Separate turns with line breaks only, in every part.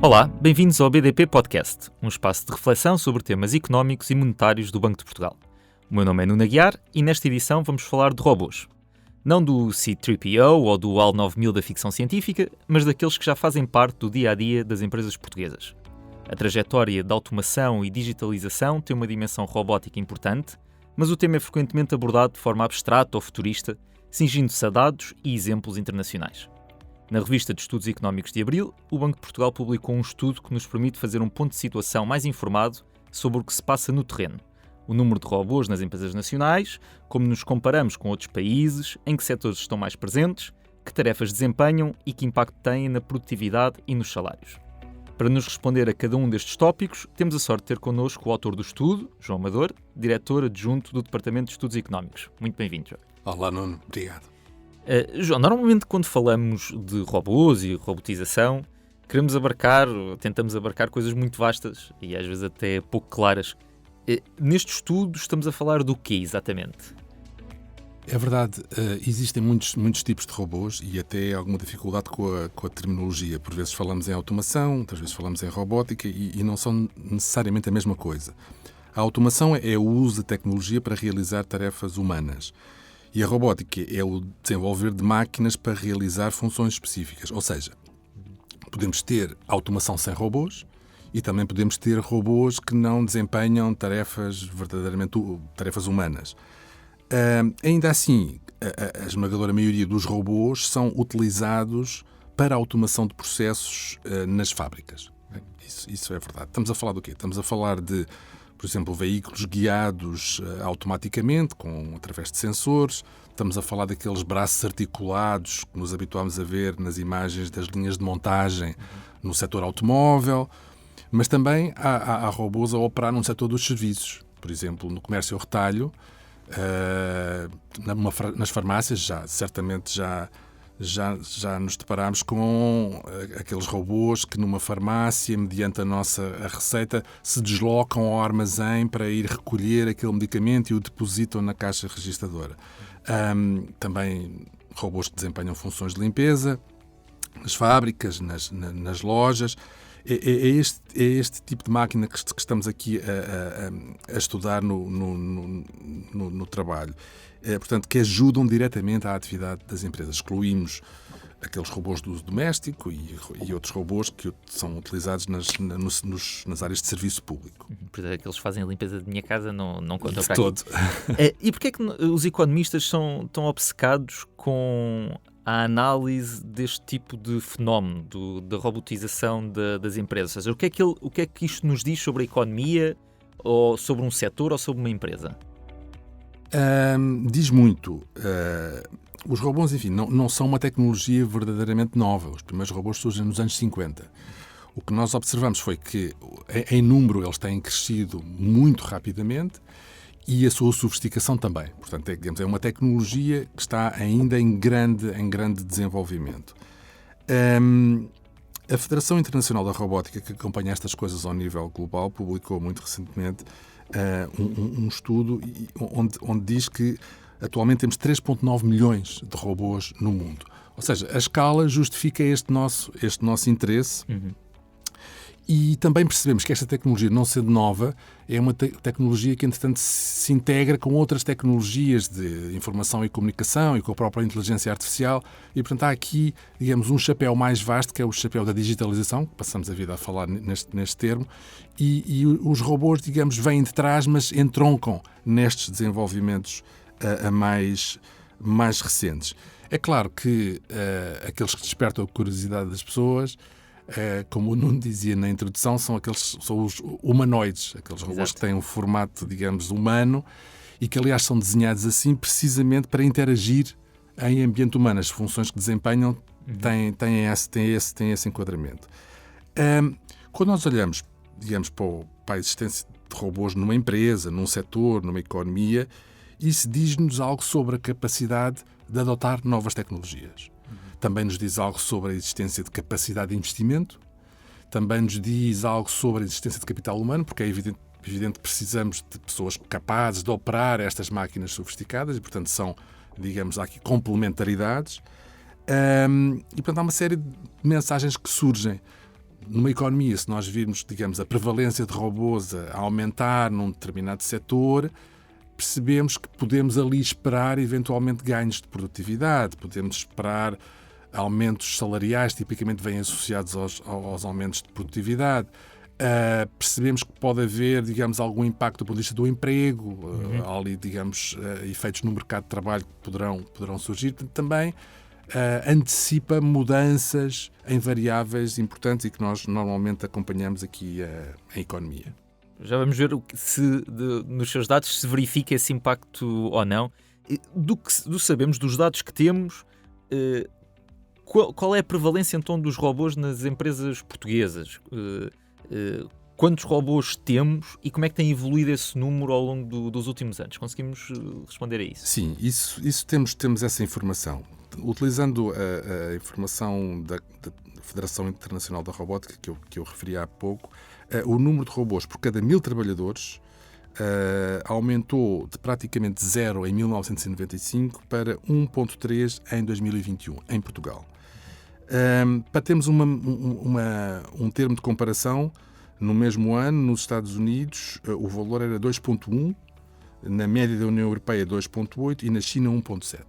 Olá, bem-vindos ao BDP Podcast, um espaço de reflexão sobre temas económicos e monetários do Banco de Portugal. O meu nome é Nuno Aguiar e nesta edição vamos falar de robôs. Não do C-3PO ou do HAL 9000 da ficção científica, mas daqueles que já fazem parte do dia-a-dia das empresas portuguesas. A trajetória de automação e digitalização tem uma dimensão robótica importante, mas o tema é frequentemente abordado de forma abstrata ou futurista, cingindo-se a dados e exemplos internacionais. Na revista de Estudos Económicos de Abril, o Banco de Portugal publicou um estudo que nos permite fazer um ponto de situação mais informado sobre o que se passa no terreno, o número de robôs nas empresas nacionais, como nos comparamos com outros países, em que setores estão mais presentes, que tarefas desempenham e que impacto têm na produtividade e nos salários. Para nos responder a cada um destes tópicos, temos a sorte de ter connosco o autor do estudo, João Amador, diretor adjunto do Departamento de Estudos Económicos. Muito bem-vindo, João.
Olá, Nuno. Obrigado.
João, normalmente quando falamos de robôs e robotização, tentamos abarcar coisas muito vastas e às vezes até pouco claras. Neste estudo estamos a falar do quê exatamente?
É verdade, existem muitos tipos de robôs e até alguma dificuldade com a terminologia. Por vezes falamos em automação, outras vezes falamos em robótica e não são necessariamente a mesma coisa. A automação é o uso da tecnologia para realizar tarefas humanas. E a robótica é o desenvolver de máquinas para realizar funções específicas. Ou seja, podemos ter automação sem robôs e também podemos ter robôs que não desempenham verdadeiramente tarefas humanas. Ainda assim, a esmagadora maioria dos robôs são utilizados para a automação de processos nas fábricas. Isso é verdade. Estamos a falar do quê? Estamos a falar de, por exemplo, veículos guiados automaticamente, através de sensores. Estamos a falar daqueles braços articulados que nos habituámos a ver nas imagens das linhas de montagem no setor automóvel. Mas também há robôs a operar no setor dos serviços. Por exemplo, no comércio ao retalho, nas farmácias, certamente já nos deparámos com aqueles robôs que numa farmácia, mediante a receita, se deslocam ao armazém para ir recolher aquele medicamento e o depositam na caixa registradora. Também robôs que desempenham funções de limpeza nas fábricas, nas lojas. É este tipo de máquina que estamos aqui a estudar no trabalho. Portanto, que ajudam diretamente à atividade das empresas. Excluímos aqueles robôs do uso doméstico e outros robôs que são utilizados nas áreas de serviço público.
Por exemplo, aqueles que fazem a limpeza de minha casa não contam
de
para
todo.
Aqui. E porquê é que os economistas são tão obcecados com a análise deste tipo de fenómeno, da robotização das empresas? Ou seja, o que é que isto nos diz sobre a economia, ou sobre um setor, ou sobre uma empresa?
Diz muito. Os robôs, enfim, não são uma tecnologia verdadeiramente nova. Os primeiros robôs surgem nos anos 50. O que nós observamos foi que, em número, eles têm crescido muito rapidamente e a sua sofisticação também. Portanto, é uma tecnologia que está ainda em grande desenvolvimento. A Federação Internacional da Robótica, que acompanha estas coisas ao nível global, publicou muito recentemente um estudo onde diz que atualmente temos 3,9 milhões de robôs no mundo. Ou seja, a escala justifica este nosso interesse. E também percebemos que esta tecnologia, não sendo nova, é uma tecnologia que, entretanto, se integra com outras tecnologias de informação e comunicação e com a própria inteligência artificial. E, portanto, há aqui, digamos, um chapéu mais vasto, que é o chapéu da digitalização, que passamos a vida a falar neste termo, e os robôs, digamos, vêm de trás, mas entroncam nestes desenvolvimentos mais recentes. É claro que aqueles que despertam a curiosidade das pessoas, como o Nuno dizia na introdução, são os humanoides, aqueles robôs
Exato.
que têm um formato, digamos, humano e que, aliás, são desenhados assim precisamente para interagir em ambiente humano. As funções que desempenham têm esse enquadramento. Quando nós olhamos, digamos, para a existência de robôs numa empresa, num setor, numa economia, isso diz-nos algo sobre a capacidade de adotar novas tecnologias. Também nos diz algo sobre a existência de capacidade de investimento, também nos diz algo sobre a existência de capital humano, porque é evidente que precisamos de pessoas capazes de operar estas máquinas sofisticadas e, portanto, são, digamos, há aqui complementaridades. E, portanto, há uma série de mensagens que surgem numa economia, se nós virmos, digamos, a prevalência de robôs a aumentar num determinado setor, percebemos que podemos ali esperar eventualmente ganhos de produtividade, podemos esperar aumentos salariais, tipicamente vêm associados aos aumentos de produtividade. Percebemos que pode haver, digamos, algum impacto do ponto de vista do emprego, há ali, digamos, efeitos no mercado de trabalho que poderão surgir. Também antecipa mudanças em variáveis importantes e que nós normalmente acompanhamos aqui em economia.
Já vamos ver nos seus dados se verifica esse impacto ou não. Do que sabemos, dos dados que temos, qual é a prevalência então dos robôs nas empresas portuguesas? Quantos robôs temos e como é que tem evoluído esse número ao longo dos últimos anos? Conseguimos responder a isso?
Sim, isso temos essa informação. Utilizando a informação da Federação Internacional da Robótica, que eu referi há pouco, o número de robôs por cada 1000 trabalhadores aumentou de praticamente 0 em 1995 para 1,3 em 2021, em Portugal. Para termos um termo de comparação, no mesmo ano, nos Estados Unidos, o valor era 2,1, na média da União Europeia 2,8 e na China 1,7.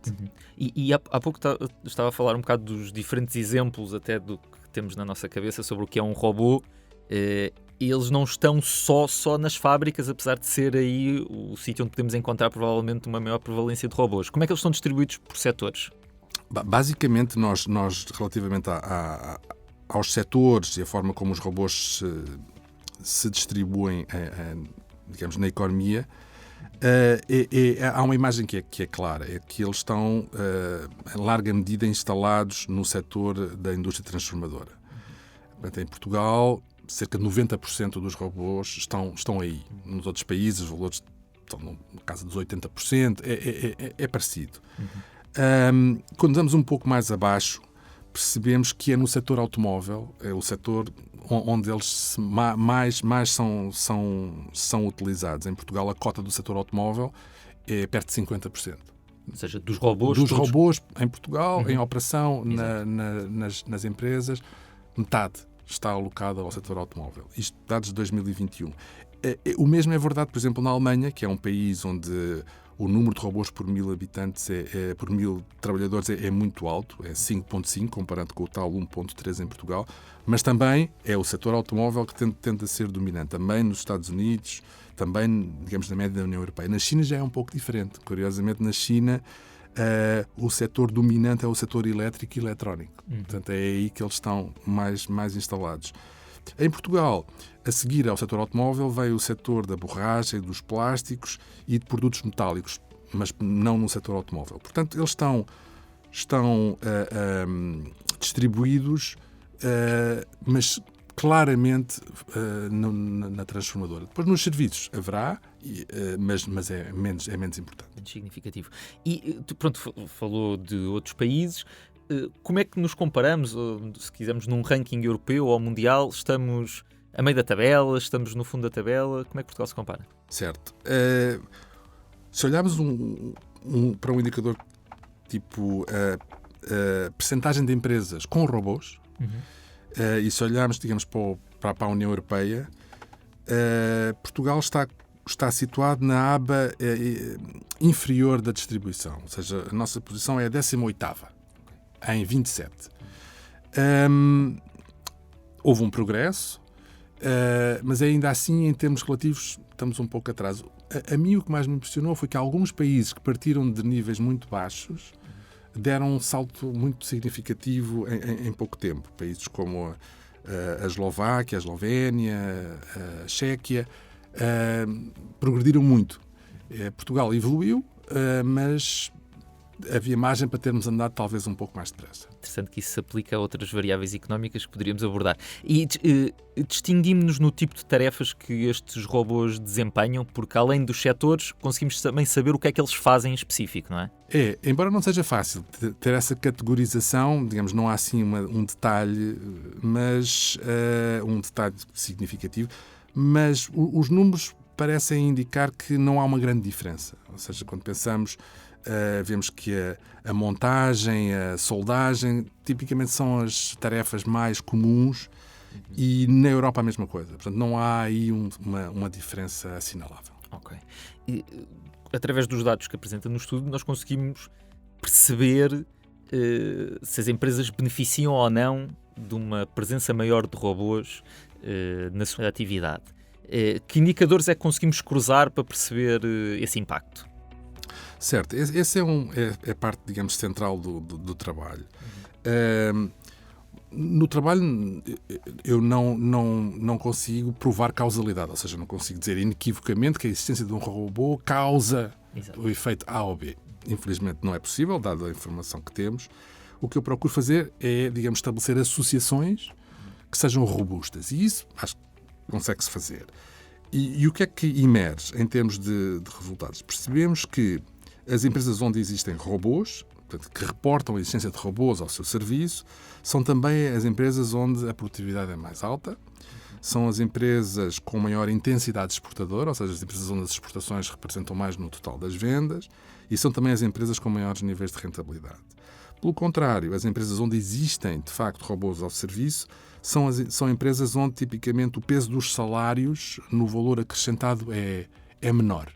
E há pouco estava a falar um bocado dos diferentes exemplos até do que temos na nossa cabeça sobre o que é um robô. Eles não estão só nas fábricas, apesar de ser aí o sítio onde podemos encontrar provavelmente uma maior prevalência de robôs. Como é que eles estão distribuídos por setores?
Basicamente, nós relativamente aos setores e a forma como os robôs se distribuem, digamos, na economia, há uma imagem que é clara, é que eles estão, em larga medida, instalados no setor da indústria transformadora. Portanto, em Portugal, cerca de 90% dos robôs estão aí. Nos outros países, os valores estão na casa dos 80%, é parecido. Quando vamos um pouco mais abaixo, percebemos que é no setor automóvel, é o setor onde eles mais são utilizados. Em Portugal, a cota do setor automóvel é perto de 50%.
Ou seja, dos robôs...
Dos robôs em Portugal, em operação, nas empresas, metade está alocada ao setor automóvel. Isto dados de 2021. O mesmo é verdade, por exemplo, na Alemanha, que é um país onde o número de robôs por 1000 habitantes, por 1000 trabalhadores, é muito alto, é 5,5, comparando com o tal 1,3 em Portugal, mas também é o setor automóvel que tende a ser dominante. Também nos Estados Unidos, também, digamos, na média da União Europeia. Na China já é um pouco diferente. Curiosamente, na China, o setor dominante é o setor elétrico e eletrónico. Portanto, é aí que eles estão mais instalados. Em Portugal, a seguir ao setor automóvel, veio o setor da borracha, dos plásticos e de produtos metálicos, mas não no setor automóvel. Portanto, eles estão distribuídos, mas claramente na transformadora. Depois, nos serviços, haverá, mas é menos importante.
Menos significativo. E, pronto, falou de outros países. Como é que nos comparamos, se quisermos, num ranking europeu ou mundial? Estamos a meio da tabela? Estamos no fundo da tabela? Como é que Portugal se compara?
Certo. Se olharmos para um indicador tipo a percentagem de empresas com robôs, e se olharmos, digamos, para a União Europeia, Portugal está situado na aba inferior da distribuição. Ou seja, a nossa posição é a 18ª. Em 27. Houve um progresso, mas ainda assim, em termos relativos, estamos um pouco atrás. A mim, o que mais me impressionou foi que alguns países que partiram de níveis muito baixos deram um salto muito significativo em pouco tempo. Países como a Eslováquia, a Eslovénia, a Chequia, progrediram muito. Portugal evoluiu, mas havia margem para termos andado talvez um pouco mais depressa.
Interessante que isso se aplica a outras variáveis económicas que poderíamos abordar. E distinguimos-nos no tipo de tarefas que estes robôs desempenham, porque além dos setores, conseguimos também saber o que é que eles fazem em específico, não é?
Embora não seja fácil ter essa categorização, digamos, não há assim um detalhe, mas um detalhe significativo, mas os números parecem indicar que não há uma grande diferença. Ou seja, quando pensamos, vemos que a montagem, a soldagem, tipicamente são as tarefas mais comuns E na Europa a mesma coisa. Portanto, não há aí uma diferença assinalável.
Ok. E, através dos dados que apresenta no estudo, nós conseguimos perceber se as empresas beneficiam ou não de uma presença maior de robôs na sua atividade. Que indicadores é que conseguimos cruzar para perceber esse impacto?
Certo. Esse é parte, digamos, central do trabalho. No trabalho eu não consigo provar causalidade, ou seja, não consigo dizer inequivocamente que a existência de um robô causa o efeito A ou B. Infelizmente não é possível, dada a informação que temos. O que eu procuro fazer é, digamos, estabelecer associações que sejam robustas. E isso acho que consegue-se fazer. E o que é que emerge em termos de resultados? Percebemos que as empresas onde existem robôs, portanto, que reportam a existência de robôs ao seu serviço, são também as empresas onde a produtividade é mais alta, são as empresas com maior intensidade exportadora, ou seja, as empresas onde as exportações representam mais no total das vendas, e são também as empresas com maiores níveis de rentabilidade. Pelo contrário, as empresas onde existem, de facto, robôs ao serviço, são empresas onde, tipicamente, o peso dos salários no valor acrescentado é menor.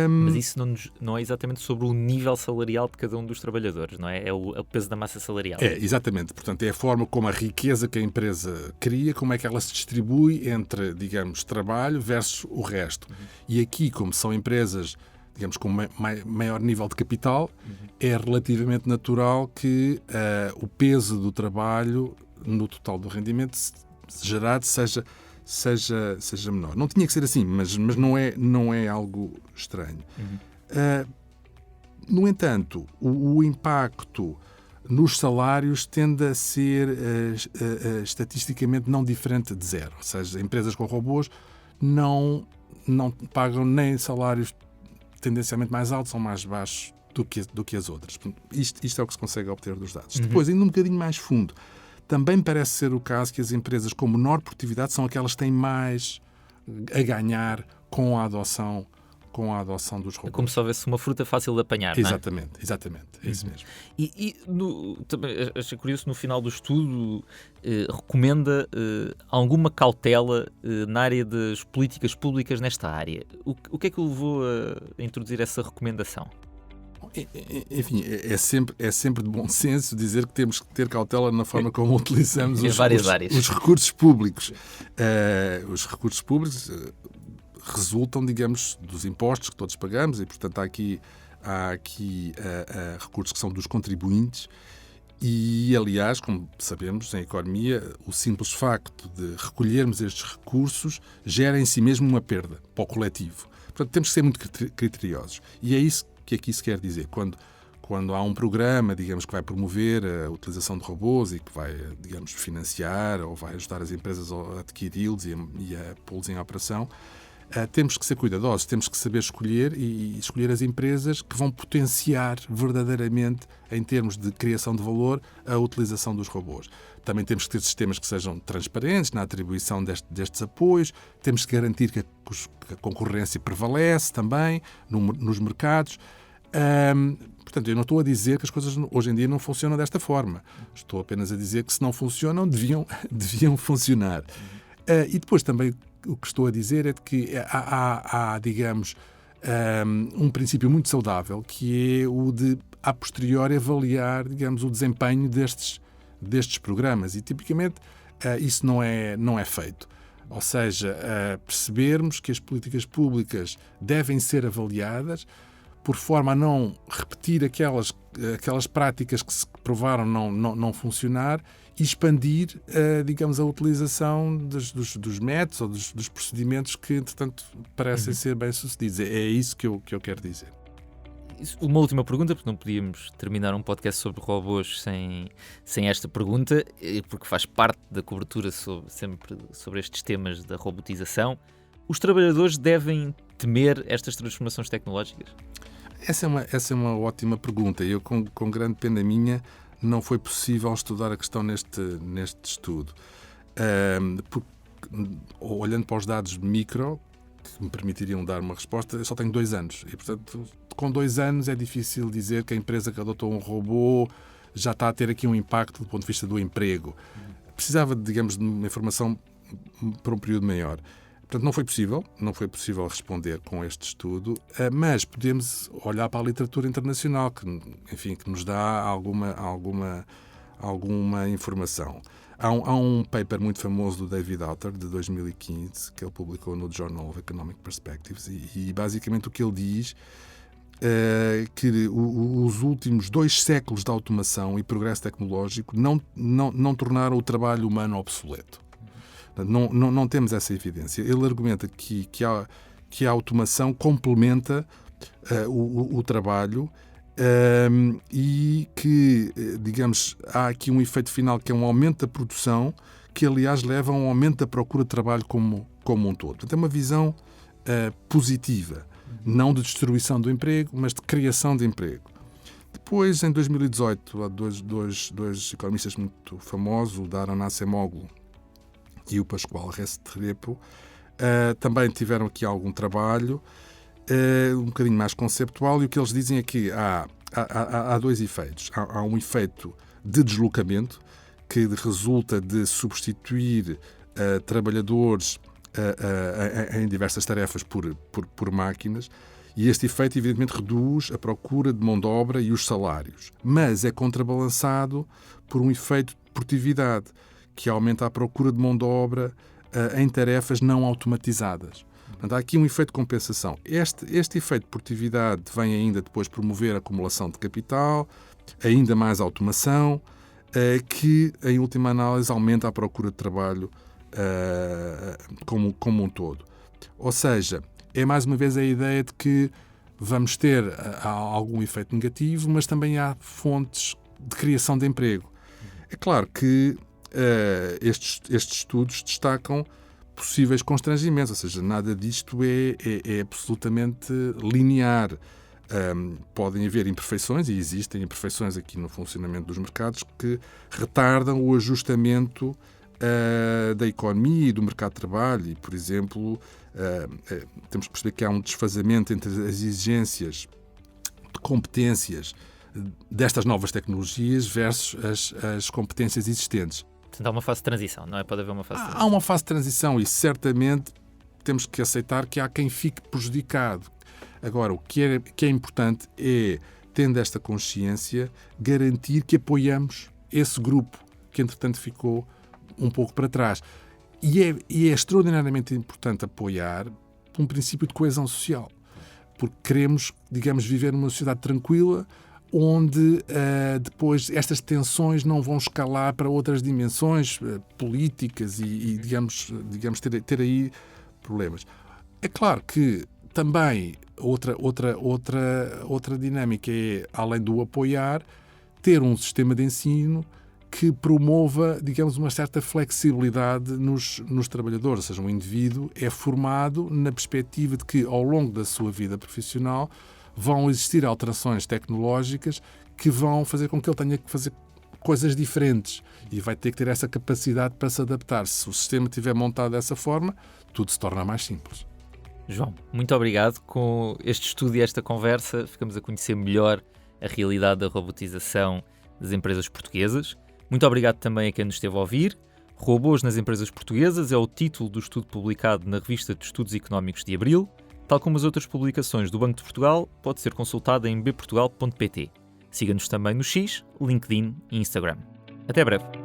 Mas isso não é exatamente sobre o nível salarial de cada um dos trabalhadores, não é? É o peso da massa salarial.
É, exatamente. Portanto, é a forma como a riqueza que a empresa cria, como é que ela se distribui entre, digamos, trabalho versus o resto. E aqui, como são empresas, digamos, com maior nível de capital, é relativamente natural que o peso do trabalho no total do rendimento gerado seja menor. Não tinha que ser assim, mas não é algo estranho. No entanto, o impacto nos salários tende a ser estatisticamente não diferente de zero. Ou seja, empresas com robôs não pagam nem salários tendencialmente mais altos ou mais baixos do que as outras. Isto é o que se consegue obter dos dados. Depois, indo um bocadinho mais fundo, também parece ser o caso que as empresas com menor produtividade são aquelas que têm mais a ganhar com a adoção dos robôs.
É como se houvesse uma fruta fácil de apanhar,
exatamente,
não é?
Exatamente, é isso mesmo.
Também achei curioso, no final do estudo, recomenda alguma cautela na área das políticas públicas nesta área. O que é que o levou a introduzir essa recomendação?
Enfim, é sempre de bom senso dizer que temos que ter cautela na forma como utilizamos os recursos públicos. Os recursos públicos resultam, digamos, dos impostos que todos pagamos e, portanto, há aqui recursos que são dos contribuintes e, aliás, como sabemos, em economia, o simples facto de recolhermos estes recursos gera em si mesmo uma perda para o coletivo. Portanto, temos que ser muito criteriosos. E é isso que aqui se quer dizer. Quando há um programa, digamos, que vai promover a utilização de robôs e que vai, digamos, financiar ou vai ajudar as empresas a adquiri-los e a pô-los em operação, temos que ser cuidadosos, temos que saber escolher e escolher as empresas que vão potenciar verdadeiramente, em termos de criação de valor, a utilização dos robôs. Também temos que ter sistemas que sejam transparentes na atribuição destes apoios, temos que garantir que a concorrência prevalece também nos mercados. Portanto, eu não estou a dizer que as coisas hoje em dia não funcionam desta forma. Estou apenas a dizer que, se não funcionam, deviam funcionar. E depois também o que estou a dizer é de que há digamos, um princípio muito saudável, que é o de, a posteriori, avaliar, digamos, o desempenho destes programas. E, tipicamente, isso não é feito. Ou seja, percebermos que as políticas públicas devem ser avaliadas por forma a não repetir aquelas práticas que se provaram não funcionar e expandir, digamos, a utilização dos métodos ou dos procedimentos que, entretanto, parecem ser bem-sucedidos. É isso que eu quero dizer.
Uma última pergunta, porque não podíamos terminar um podcast sobre robôs sem esta pergunta, porque faz parte da cobertura sempre sobre estes temas da robotização. Os trabalhadores devem temer estas transformações tecnológicas?
Essa é uma ótima pergunta. Eu, com grande pena minha, não foi possível estudar a questão neste estudo. Porque, olhando para os dados micro, que me permitiriam dar uma resposta, eu só tenho 2 anos. E, portanto, com 2 anos é difícil dizer que a empresa que adotou um robô já está a ter aqui um impacto do ponto de vista do emprego. precisava, digamos, de uma informação por um período maior. Portanto, não foi possível responder com este estudo, mas podemos olhar para a literatura internacional, que nos dá alguma informação. Há um paper muito famoso do David Autor, de 2015, que ele publicou no Journal of Economic Perspectives, e basicamente o que ele diz que os últimos 2 séculos de automação e progresso tecnológico não tornaram o trabalho humano obsoleto. Não temos essa evidência. Ele argumenta que a automação complementa o trabalho e que, digamos, há aqui um efeito final que é um aumento da produção, que aliás leva a um aumento da procura de trabalho como um todo. Portanto, é uma visão positiva, não de destruição do emprego, mas de criação de emprego. Depois, em 2018, há dois economistas muito famosos, o Daron Acemoglu e o Pascoal Restrepo, também tiveram aqui algum trabalho, um bocadinho mais conceptual, e o que eles dizem é que há 2 efeitos. Há um efeito de deslocamento, que resulta de substituir trabalhadores em diversas tarefas por máquinas, e este efeito, evidentemente, reduz a procura de mão de obra e os salários. Mas é contrabalançado por um efeito de produtividade, que aumenta a procura de mão de obra em tarefas não automatizadas. Portanto, há aqui um efeito de compensação. Este efeito de produtividade vem ainda depois promover a acumulação de capital, ainda mais automação, que, em última análise, aumenta a procura de trabalho como um todo. Ou seja, é mais uma vez a ideia de que vamos ter algum efeito negativo, mas também há fontes de criação de emprego. É claro que estes estudos destacam possíveis constrangimentos, ou seja, nada disto é absolutamente linear. Podem haver imperfeições, e existem imperfeições aqui no funcionamento dos mercados, que retardam o ajustamento da economia e do mercado de trabalho. E, por exemplo, temos que perceber que há um desfazamento entre as exigências de competências destas novas tecnologias versus as competências existentes.
Portanto, há uma fase de transição, não é? Pode haver uma fase de transição.
Há uma fase de transição e certamente temos que aceitar que há quem fique prejudicado. Agora, o que é importante é, tendo esta consciência, garantir que apoiamos esse grupo que, entretanto, ficou um pouco para trás. E é extraordinariamente importante apoiar um princípio de coesão social, porque queremos, digamos, viver numa sociedade tranquila, onde depois estas tensões não vão escalar para outras dimensões políticas e digamos ter aí problemas. É claro que também outra dinâmica é, além do apoiar, ter um sistema de ensino que promova, digamos, uma certa flexibilidade nos trabalhadores. Ou seja, um indivíduo é formado na perspectiva de que, ao longo da sua vida profissional, vão existir alterações tecnológicas que vão fazer com que ele tenha que fazer coisas diferentes e vai ter que ter essa capacidade para se adaptar. Se o sistema estiver montado dessa forma, tudo se torna mais simples.
João, muito obrigado. Com este estudo e esta conversa, ficamos a conhecer melhor a realidade da robotização das empresas portuguesas. Muito obrigado também a quem nos esteve a ouvir. Robôs nas empresas portuguesas é o título do estudo publicado na Revista de Estudos Económicos de Abril. Tal como as outras publicações do Banco de Portugal, pode ser consultada em bportugal.pt. Siga-nos também no X, LinkedIn e Instagram. Até breve!